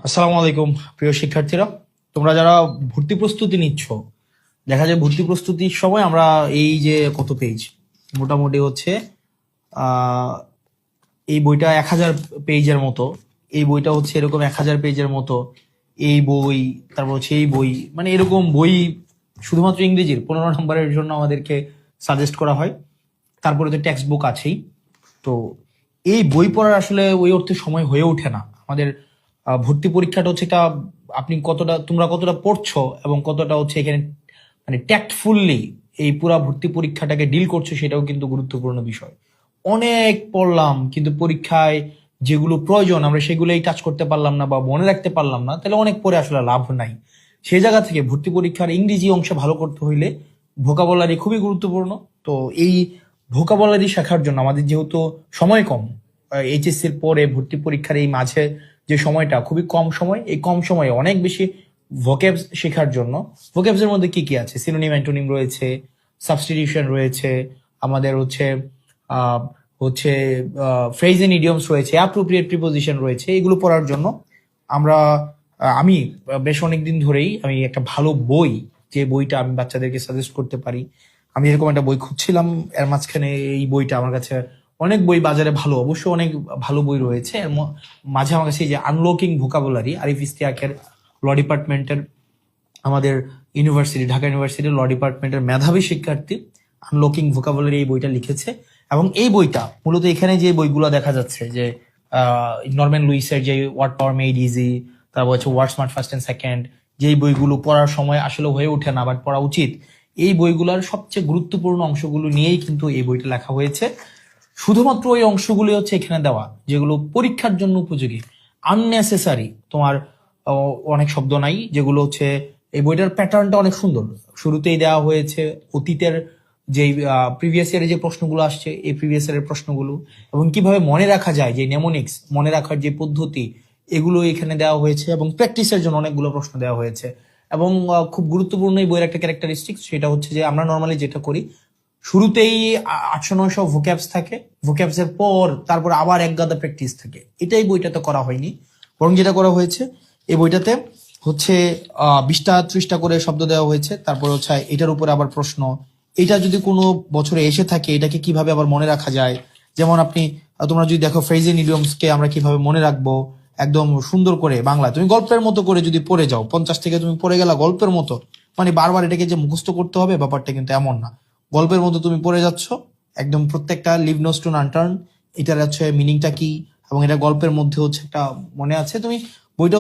আসসালামু আলাইকুম প্রিয় শিক্ষার্থীরা, তোমরা যারা ভর্তি প্রস্তুতি নিচ্ছ, দেখা যায় ভর্তি প্রস্তুতির সময় আমরা এই যে কত পেজ মোটামুটি হচ্ছে আহ এই বইটা 1000 পেজের মতো, এই বইটা হচ্ছে এরকম 1000 পেজের মতো, এই বই, তারপর হচ্ছে এই বই, মানে এরকম বই শুধুমাত্র ইংরেজির 15 নম্বরের জন্য আমাদেরকে সাজেস্ট করা হয়। তারপরে তো টেক্সট বুক আছেই। তো এই বই পড়ার আসলে ওই অর্থে সময় হয়ে ওঠে না আমাদের। ভর্তি পরীক্ষাটা হচ্ছে একটা, আপনি কতটা, তোমরা কতটা পড়ছো এবং কতটা হচ্ছে এখানে মানে ট্যাক্টফুললি এই পুরা ভর্তি পরীক্ষাটাকে ডিল করছো, সেটাও কিন্তু গুরুত্বপূর্ণ বিষয়। অনেক পড়লাম কিন্তু পরীক্ষায় যেগুলো প্রয়োজন আমরা সেগুলোই টাচ করতে পারলাম না বা মনে রাখতে পারলাম না, তাহলে অনেক পরে আসলে লাভ নাই। সেই জায়গা থেকে ভর্তি পরীক্ষার ইংরেজি অংশে ভালো করতে হইলে ভোকাবুলারি খুবই গুরুত্বপূর্ণ। তো এই ভোকাবুলারি শেখার জন্য আমাদের যেহেতু সময় কম, এইচএসসির পরে ভর্তি পরীক্ষার এই মাঝে যে সময়টা খুবই কম সময়, এই কম সময়ে অনেক বেশি ভোকেবস শেখার জন্য, ভোকেবস এর মধ্যে কি কি আছে, সিনোনিম অ্যান্টোনিম রয়েছে, সাবস্টিটিউশন রয়েছে, আমাদের হচ্ছে আহ হচ্ছে ফ্রেজ এন্ড ইডিয়মস রয়েছে, অ্যাপ্রোপ্রিয়েট প্রিপোজিশন রয়েছে। এগুলো পড়ার জন্য আমরা আমি বেশ অনেকদিন ধরেই আমি একটা ভালো বই, যে বইটা আমি বাচ্চাদেরকে সাজেস্ট করতে পারি, আমি এরকম একটা বই খুঁজছিলাম। এর মাঝখানে এই বইটা আমার কাছে, অনেক বই বাজারে ভালো, অবশ্যই অনেক ভালো বই রয়েছে, এর মাঝে আমার কাছে এই যে আনলকিং ভোকাবুলারি, আরিফ ইস্তিয়াকের, ল ডিপার্টমেন্টের, আমাদের ইউনিভার্সিটি, ঢাকা ইউনিভার্সিটির ল ডিপার্টমেন্টের মেধাবী শিক্ষার্থী আনলকিং ভোকাবুলারি এই বইটা লিখেছে। এবং এই বইটা মূলত এখানে যে বইগুলো দেখা যাচ্ছে যে নরম্যান লুইসের যে ওয়ার্ড পাওয়ার মেড ইজি, তারপর হচ্ছে word smart first and second, যেই বইগুলো পড়ার সময় আসলে হয়ে ওঠে না বাট পড়া উচিত, এই বইগুলোর সবচেয়ে গুরুত্বপূর্ণ অংশগুলো নিয়েই কিন্তু এই বইটা লেখা হয়েছে। শুধুমাত্র ওই অংশগুলি হচ্ছে এখানে দেওয়া যেগুলো পরীক্ষার জন্য উপযোগী। আননেসেসারি তোমার অনেক শব্দ নাই, যেগুলো হচ্ছে, এই বইটার প্যাটার্নটা অনেক সুন্দর। শুরুতেই দেওয়া হয়েছে অতীতের যে প্রিভিয়াস ইয়ারের যে প্রশ্নগুলো আসছে, এই প্রিভিয়াস ইয়ারের প্রশ্নগুলো এবং কিভাবে মনে রাখা যায়, যে নেমোনিক্স মনে রাখার যে পদ্ধতি, এগুলো এখানে দেওয়া হয়েছে এবং প্র্যাকটিসের জন্য অনেকগুলো প্রশ্ন দেওয়া হয়েছে। এবং খুব গুরুত্বপূর্ণ এই বইয়ের একটা ক্যারেক্টারিস্টিক্স, সেটা হচ্ছে যে আমরা নর্মালি যেটা করি, শুরুতেই 800-900 ভোক্যাবস থাকে, ভোক্যাবস এর পর তারপর আবার এক গাদা প্র্যাকটিস থাকে। এটাই বইটাতে করা হয়নি, বরং যেটা করা হয়েছে এই বইটাতে হচ্ছে 20টা 30টা করে শব্দ দেওয়া হয়েছে, তারপর হচ্ছে এটার উপরে আবার প্রশ্ন, এটা যদি কোনো বছরে এসে থাকে এটাকে কিভাবে আবার মনে রাখা যায়। যেমন আপনি তোমরা যদি দেখো ফ্রেজ এন্ড ইডিয়মস কে আমরা কিভাবে মনে রাখবো একদম সুন্দর করে বাংলা, তুমি গল্পের মতো করে যদি পড়ে যাও, 50 থেকে তুমি পড়ে গেলা গল্পের মতো, মানে বারবার এটাকে যে মুখস্থ করতে হবে ব্যাপারটা কিন্তু এমন না। গল্পের মতো তুমি পড়ে যাচ্ছ, একদম প্রত্যেকটা লিভ নো স্টোন আনটার্ন, এটার হচ্ছে মিনিংটা কি এবং এটা গল্পের মধ্যে হচ্ছে একটা মনে আছে, তুমি